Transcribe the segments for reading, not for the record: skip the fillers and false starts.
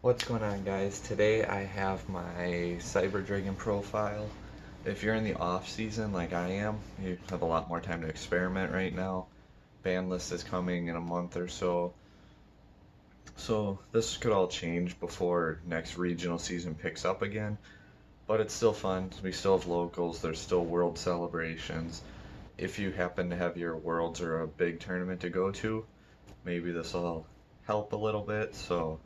What's going on, guys? Today I have my Cyber Dragon profile. If you're in the off season like I am, you have a lot more time to experiment right now. Ban list is coming in a month or so. So this could all change before next regional season picks up again. But it's still fun. We still have locals, there's still world celebrations. If you happen to have your worlds or a big tournament to go to, maybe this will help a little bit. So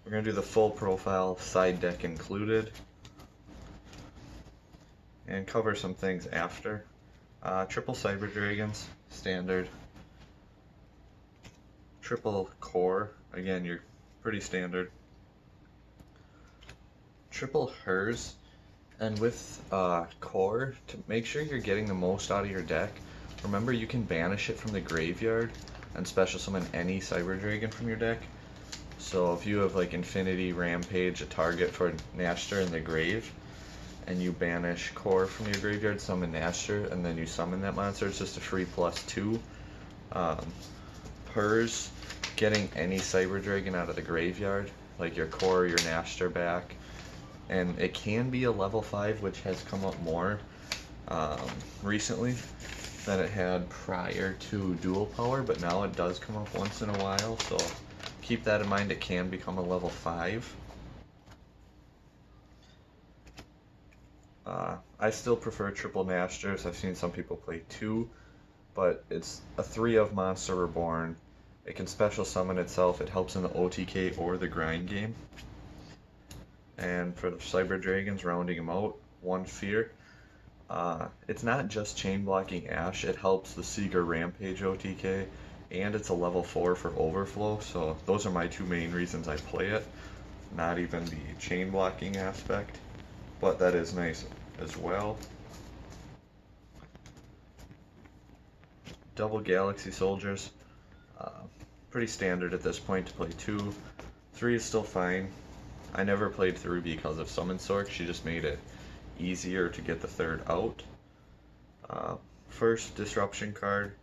we're going to do the full profile, side deck included, and cover some things after. Triple Cyber Dragons, standard. Triple Core, again, you're pretty standard. Triple Hers, and with Core, to make sure you're getting the most out of your deck, remember you can banish it from the graveyard and special summon any Cyber Dragon from your deck. So if you have like Infinity Rampage, a target for Nashter in the grave, and you banish Core from your graveyard, summon Nashter, and then you summon that monster, it's just a free +2. Pers, getting any Cyber Dragon out of the graveyard, like your Core, your Nashter back, and it can be a level 5, which has come up more recently than it had prior to dual power, but now it does come up once in a while, so keep that in mind. It can become a level 5. I still prefer triple Nashters. I've seen some people play 2, but it's a 3 of Monster Reborn. It can special summon itself. It helps in the OTK or the grind game. And for the Cyber Dragons, rounding them out, 1 Fear. It's not just chain blocking Ash, it helps the Seeger Rampage OTK, and it's a level 4 for Overflow, so those are my 2 main reasons I play it, not even the chain blocking aspect, but that is nice as well. Double Galaxy Soldiers, pretty standard at this point to play 2. 3 is still fine. I never played 3 because of Summon Sork, she just made it easier to get the 3rd out. First disruption card,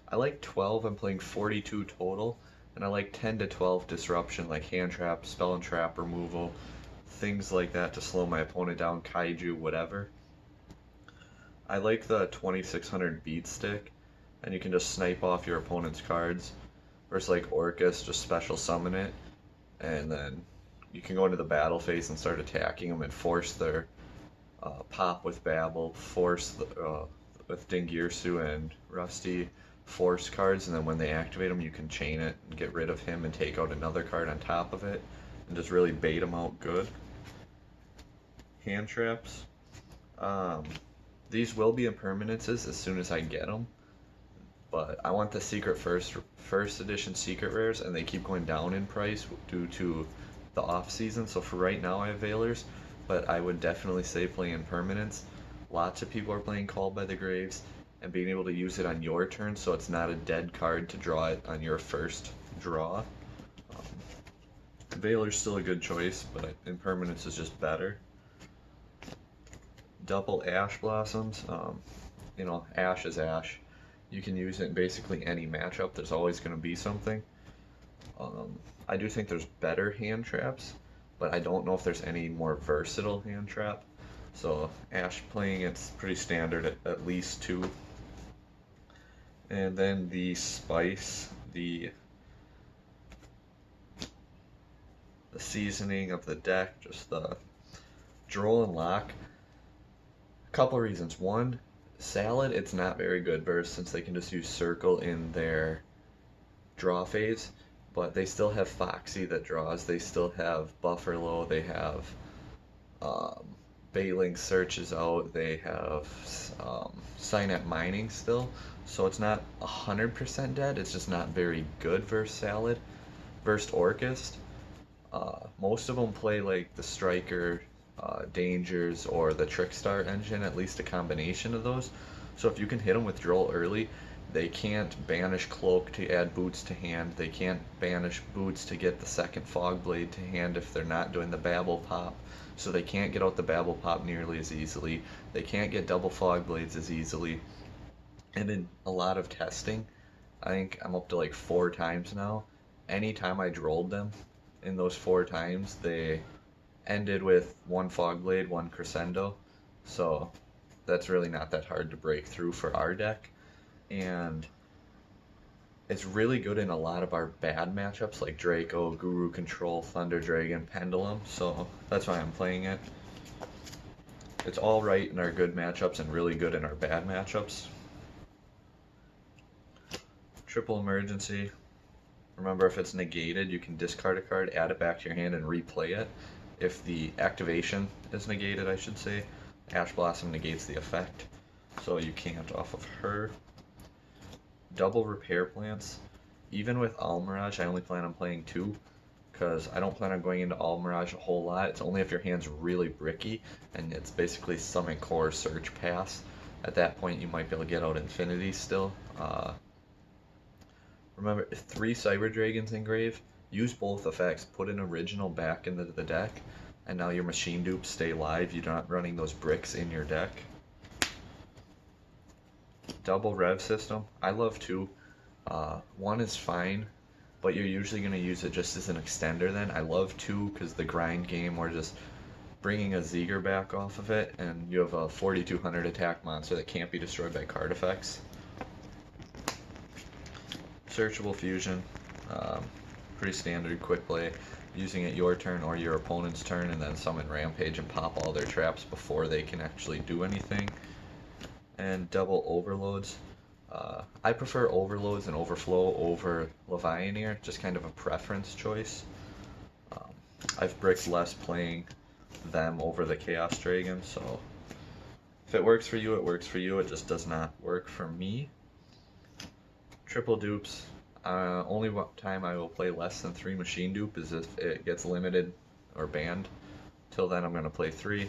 I like 12, I'm playing 42 total, and I like 10 to 12 disruption, like hand trap, spell and trap removal, things like that to slow my opponent down, kaiju, whatever. I like the 2600 beat stick, and you can just snipe off your opponent's cards, versus like Orcus, just special summon it, and then you can go into the battle phase and start attacking them and force their pop with Babel, force the, with Dingirsu and Rusty, force cards, and then when they activate them you can chain it and get rid of him and take out another card on top of it and just really bait them out good. Hand traps. These will be impermanences as soon as I get them, but I want the secret first edition secret rares, and they keep going down in price due to the off season. So for right now I have Veilers, but I would definitely say playing permanents. Lots of people are playing Called by the Graves, and being able to use it on your turn so it's not a dead card to draw it on your first draw. Veiler's still a good choice, but impermanence is just better. Double Ash Blossoms, you know, Ash is Ash. You can use it in basically any matchup, there's always going to be something. I do think there's better hand traps, but I don't know if there's any more versatile hand trap. So Ash playing it's pretty standard at least 2. And then the spice, the seasoning of the deck, just the Droll and Lock. A couple reasons. One, Salad, it's not very good versus since they can just use Circle in their draw phase, but they still have Foxy that draws, they still have Bufferlo, they have Bailing searches out, they have Signet Mining still, so it's not 100% dead, it's just not very good versus Salad. Versus Orcust, most of them play like the Striker, Dangers, or the Trickstar engine, at least a combination of those. So if you can hit them with Droll early, they can't banish Cloak to add Boots to hand, they can't banish Boots to get the second Fog Blade to hand if they're not doing the Babel Pop, so they can't get out the Babel Pop nearly as easily, they can't get double Fog Blades as easily, and in a lot of testing, I think I'm up to like 4 times now, anytime I drolled them, in those 4 times, they ended with 1 Fogblade, 1 Crescendo. So that's really not that hard to break through for our deck. And it's really good in a lot of our bad matchups like Draco, Guru Control, Thunder Dragon, Pendulum. So that's why I'm playing it. It's all right in our good matchups and really good in our bad matchups. Triple Emergency. Remember, if it's negated, you can discard a card, add it back to your hand, and replay it. If the activation is negated, I should say, Ash Blossom negates the effect, so you can't off of her. Double Repair Plants. Even with Almirage, I only plan on playing 2, because I don't plan on going into Almirage a whole lot. It's only if your hand's really bricky, and it's basically Summon Core Search Pass. At that point, you might be able to get out Infinity still. Remember, 3 Cyber Dragons engrave, use both effects, put an original back into the deck, and now your machine dupes stay live. You're not running those bricks in your deck. Double Rev System, I love 2. 1 is fine, but you're usually going to use it just as an extender then. I love 2 because the grind game, we're just bringing a Zeger back off of it, and you have a 4200 attack monster that can't be destroyed by card effects. Searchable Fusion, pretty standard quick play, using it your turn or your opponent's turn, and then summon Rampage and pop all their traps before they can actually do anything. And double Overloads. I prefer Overloads and Overflow over Levianeer, just kind of a preference choice. I've bricked less playing them over the Chaos Dragon, so if it works for you, it works for you. It just does not work for me. Triple dupes. Only one time I will play less than 3 machine dupe is if it gets limited or banned. Till then, I'm going to play 3.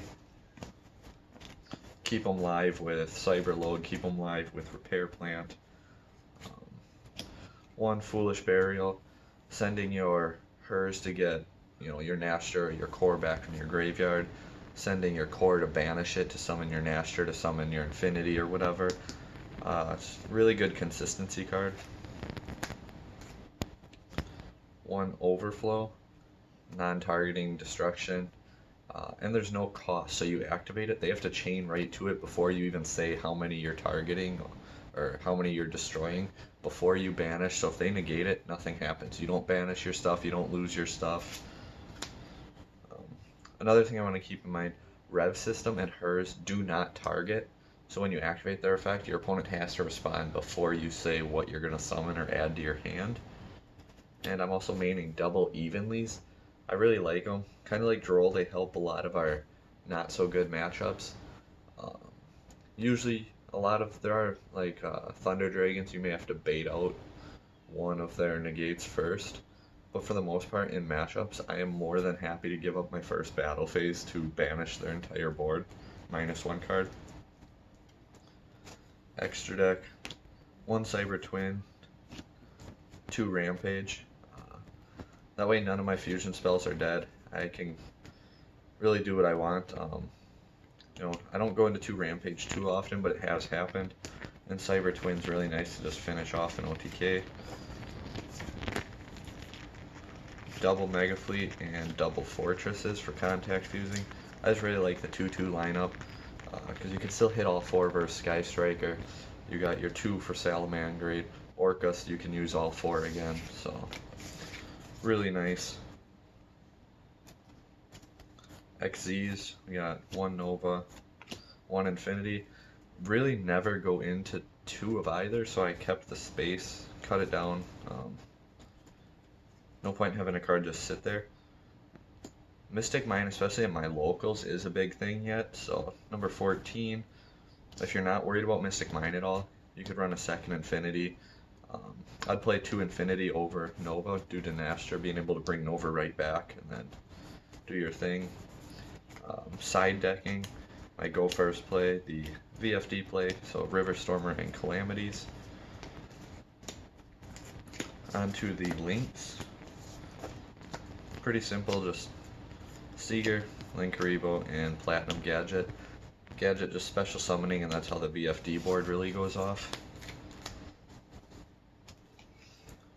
Keep them live with Cyber Load. Keep them live with Repair Plant. 1 Foolish Burial. Sending your Hers to get, your Nashter or your core back from your graveyard. Sending your core to banish it to summon your Nashter to summon your Infinity or whatever. It's a really good consistency card. 1 Overflow, non-targeting destruction, and there's no cost, so you activate it. They have to chain right to it before you even say how many you're targeting or how many you're destroying before you banish. So if they negate it, nothing happens. You don't banish your stuff, you don't lose your stuff. Another thing I want to keep in mind, Rev System and Hers do not target. So when you activate their effect, your opponent has to respond before you say what you're going to summon or add to your hand. And I'm also maining double Evenlies. I really like them. Kind of like Droll, they help a lot of our not so good matchups. Usually, there are like Thunder Dragons, you may have to bait out one of their negates first. But for the most part, in matchups, I am more than happy to give up my first battle phase to banish their entire board. -1 card. Extra deck, 1 Cyber Twin, 2 Rampage. That way none of my fusion spells are dead. I can really do what I want. I don't go into 2 Rampage too often, but it has happened. And Cyber Twin's really nice to just finish off an OTK. Double Mega Fleet and double Fortresses for contact fusing. I just really like the 2-2 lineup. Because you can still hit all 4 versus Sky Striker. You got your 2 for Salamangreat. Orcus, you can use all 4 again, so really nice. XZs, we got 1 Nova, 1 Infinity. Really never go into 2 of either, so I kept the space, cut it down. No point in having a card just sit there. Mystic Mine, especially in my locals, is a big thing yet, so number 14, if you're not worried about Mystic Mine at all, you could run a 2nd Infinity. I'd play 2 Infinity over Nova due to Nashter being able to bring Nova right back and then do your thing. Side decking, I go first play the VFD play, so River Stormer and Calamities. Onto the links. Pretty simple, just Seeger, Linkaribo, and Platinum Gadget. Gadget just special summoning, and that's how the VFD board really goes off.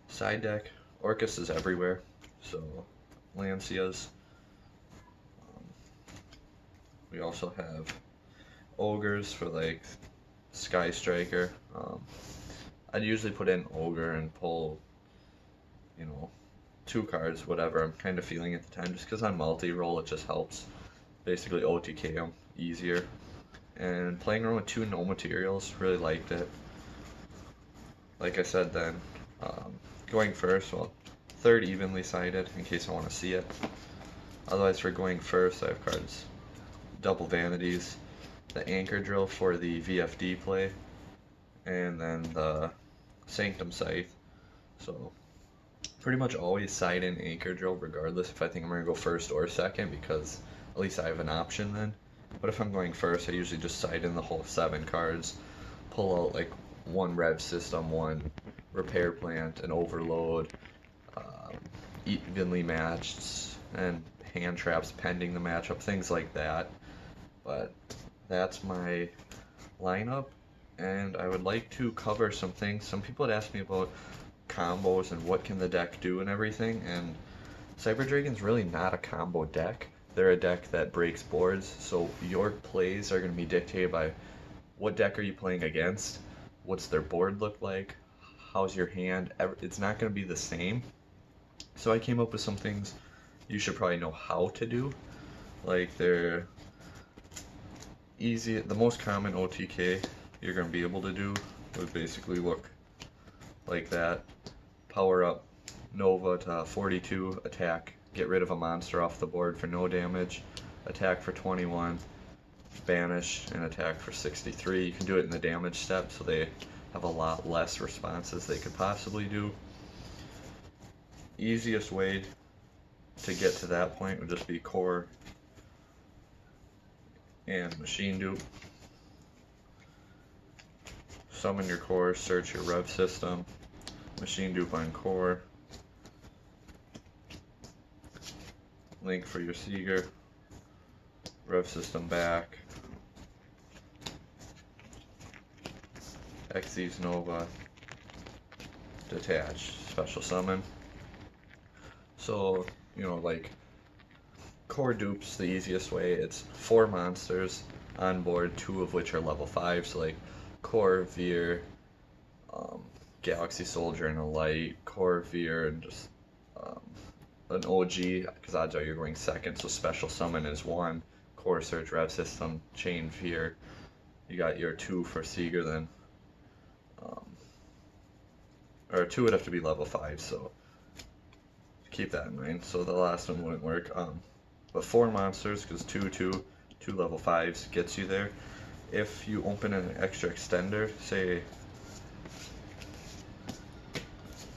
Side deck, Orcus is everywhere, so Lancias. We also have ogres for like Sky Striker. I'd usually put in ogre and pull, you know, 2 cards, whatever I'm kind of feeling at the time, just because on multi-roll it just helps basically OTK them easier. And playing around with 2 no materials, really liked it. Like I said then, going first, well, 3rd evenly sided in case I want to see it. Otherwise for going first I have cards double vanities, the anchor drill for the VFD play, and then the Sanctum Scythe. So pretty much always side in anchor drill regardless if I think I'm going to go first or second, because at least I have an option then. But if I'm going first, I usually just side in the whole 7 cards, pull out like 1 rev system, 1 repair plant, an overload, evenly matched, and hand traps pending the matchup, things like that. But that's my lineup, and I would like to cover some things. Some people had asked me about combos and what can the deck do and everything, and Cyber Dragon's really not a combo deck. They're a deck that breaks boards, so your plays are going to be dictated by what deck are you playing against, what's their board look like, how's your hand. It's not going to be the same. So I came up with some things you should probably know how to do. Like they're easy, the most common OTK you're going to be able to do would basically look like that. Power up Nova to 42, attack, get rid of a monster off the board for no damage, attack for 21, banish, and attack for 63. You can do it in the damage step, so they have a lot less responses they could possibly do. Easiest way to get to that point would just be core and machine dupe. Summon your core, search your rev system, machine dupe on core, link for your Seeger, rev system back, Xyz Nova, detach, special summon. So, you know, like core dupes the easiest way. It's 4 monsters on board, 2 of which are level 5, so like core, Veer, Galaxy Soldier and a light, core, Veer, and just an OG, because odds are you're going second, so special summon is 1, core, search, rev system, chain, Veer. You got your 2 for Seeger then, or 2 would have to be level 5, so keep that in mind. So the last one wouldn't work. But 4 monsters, because 2 level 5s gets you there. If you open an extra extender, say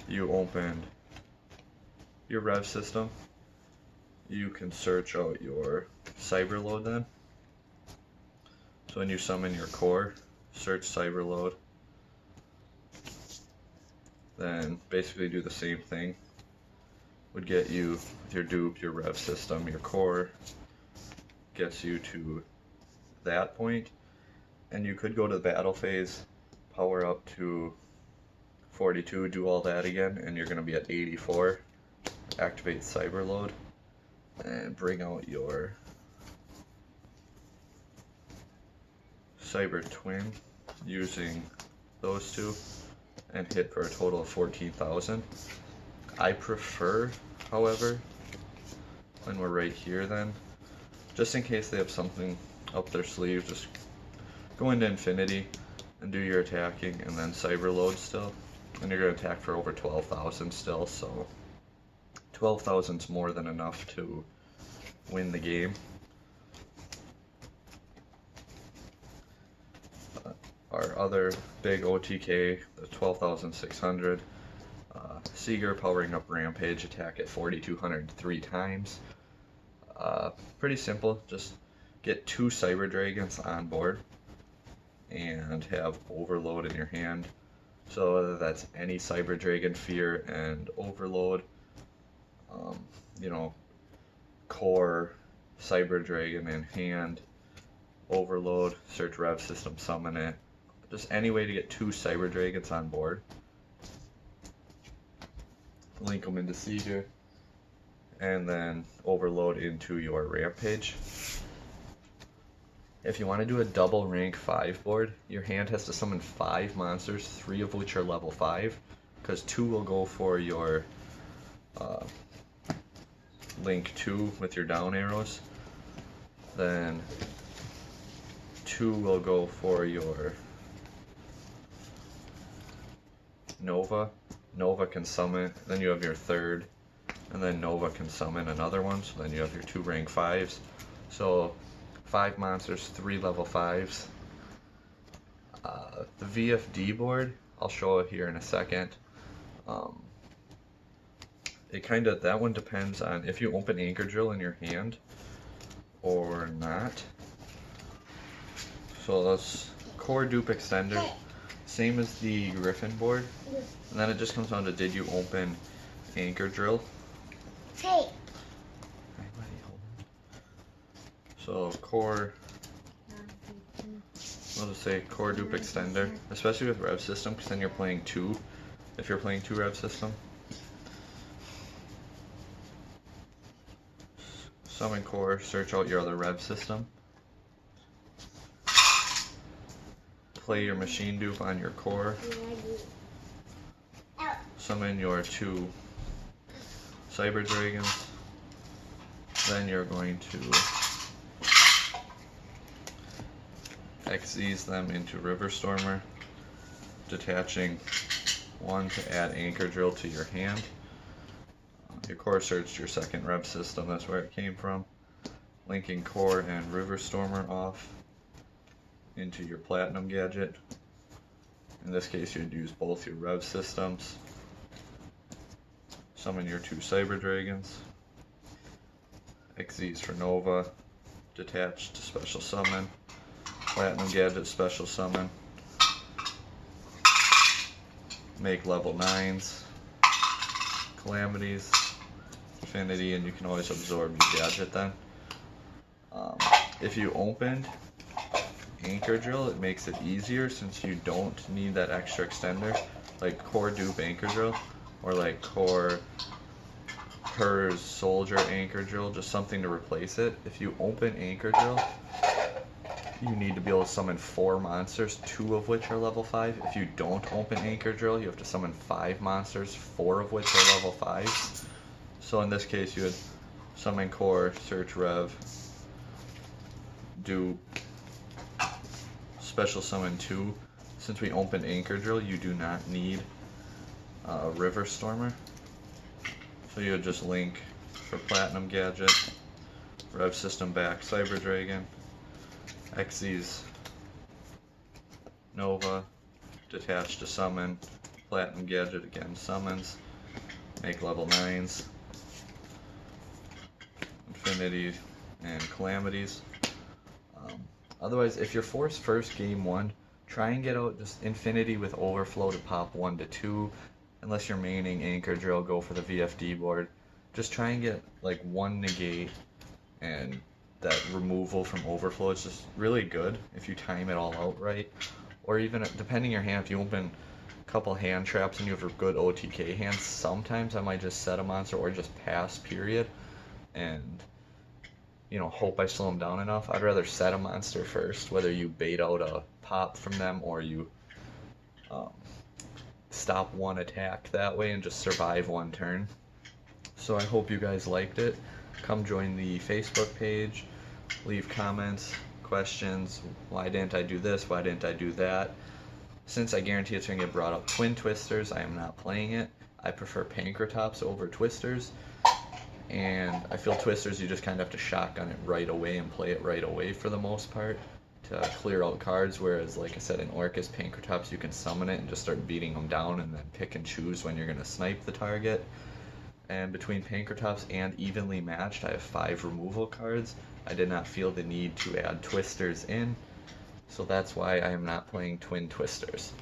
you opened your rev system, you can search out your cyber load then. So when you summon your core, search cyber load, then basically do the same thing. Would get you with your dupe, your rev system, your core, gets you to that point, and you could go to the battle phase, power up to 42, do all that again, and you're going to be at 84, activate cyber load, and bring out your cyber twin using those 2, and hit for a total of 14,000. I prefer, however, when we're right here then, just in case they have something up their sleeve, just go into infinity and do your attacking and then cyber load still, and you're going to attack for over 12,000 still, so 12,000's more than enough to win the game. Our other big OTK, the 12,600, Seeger powering up Rampage, attack at 4,200 3 times. Pretty simple, just get 2 Cyber Dragons on board and have Overload in your hand. So whether that's any Cyber Dragon, Fear, and Overload, you know, core, Cyber Dragon in hand, Overload, search rev system, summon it. Just any way to get 2 Cyber Dragons on board. Link them into Seeger, and then overload into your rampage. If you want to do a double rank 5 board, your hand has to summon 5 monsters, 3 of which are level 5, because 2 will go for your link 2 with your down arrows. Then 2 will go for your Nova. Nova can summon, then you have your third, and then Nova can summon another one, so then you have your 2 rank 5s. So 5 monsters, 3 level 5s. The VFD board, I'll show it here in a second. That one depends on if you open Anchor Drill in your hand or not. So that's core dupe extender, same as the Griffin board. And then it just comes down to, did you open Anchor Drill? Hey. So core, I'll just say core dupe extender, especially with rev system, because then you're playing 2, if you're playing 2 rev system. Summon core, search out your other rev system. Play your machine dupe on your core. Summon your 2 Cyber Dragons. Then you're going to XYZ them into River Stormer, detaching 1 to add Anchor Drill to your hand. Your core searched your second rev system, that's where it came from. Linking core and River Stormer off into your Platinum gadget. In this case, you'd use both your rev systems. Summon your 2 Cyber Dragons. XYZ for Nova. Detach to special summon. Platinum gadget special summon. Make level 9s. Calamities. Infinity, and you can always absorb your gadget then. If you opened Anchor Drill, it makes it easier since you don't need that extra extender, like core dupe Anchor Drill, or like core Hers Soldier Anchor Drill, just something to replace it. If you open Anchor Drill, you need to be able to summon 4 monsters, 2 of which are level 5. If you don't open Anchor Drill, you have to summon 5 monsters, 4 of which are level 5. So in this case, you would summon core, search rev, do special summon 2. Since we opened Anchor Drill, you do not need River Stormer. So you would just link for Platinum gadget, rev system back Cyber Dragon, XYZ Nova, detach to summon, Platinum gadget again summons, make level 9s, Infinity and Calamities. Otherwise, if you're forced first game 1, try and get out just Infinity with Overflow to pop 1 to 2. Unless you're maining Anchor Drill, go for the VFD board. Just try and get like 1 negate, and that removal from Overflow is just really good if you time it all out right. Or even, depending on your hand, if you open a couple hand traps and you have a good OTK hand, sometimes I might just set a monster or just pass, period, and hope I slow them down enough. I'd rather set a monster first, whether you bait out a pop from them or you stop 1 attack that way and just survive 1 turn. So I hope you guys liked it. Come join the Facebook page, leave comments, questions, why didn't I do this, why didn't I do that. Since I guarantee it's going to get brought up Twin Twisters, I am not playing it. I prefer Pankratops over Twisters. And I feel Twisters, you just kind of have to shotgun it right away and play it right away for the most part to clear out cards, whereas like I said in Orcus, Pankratops, you can summon it and just start beating them down and then pick and choose when you're going to snipe the target. And between Pankratops and Evenly Matched, I have 5 removal cards. I did not feel the need to add Twisters in, so that's why I am not playing Twin Twisters.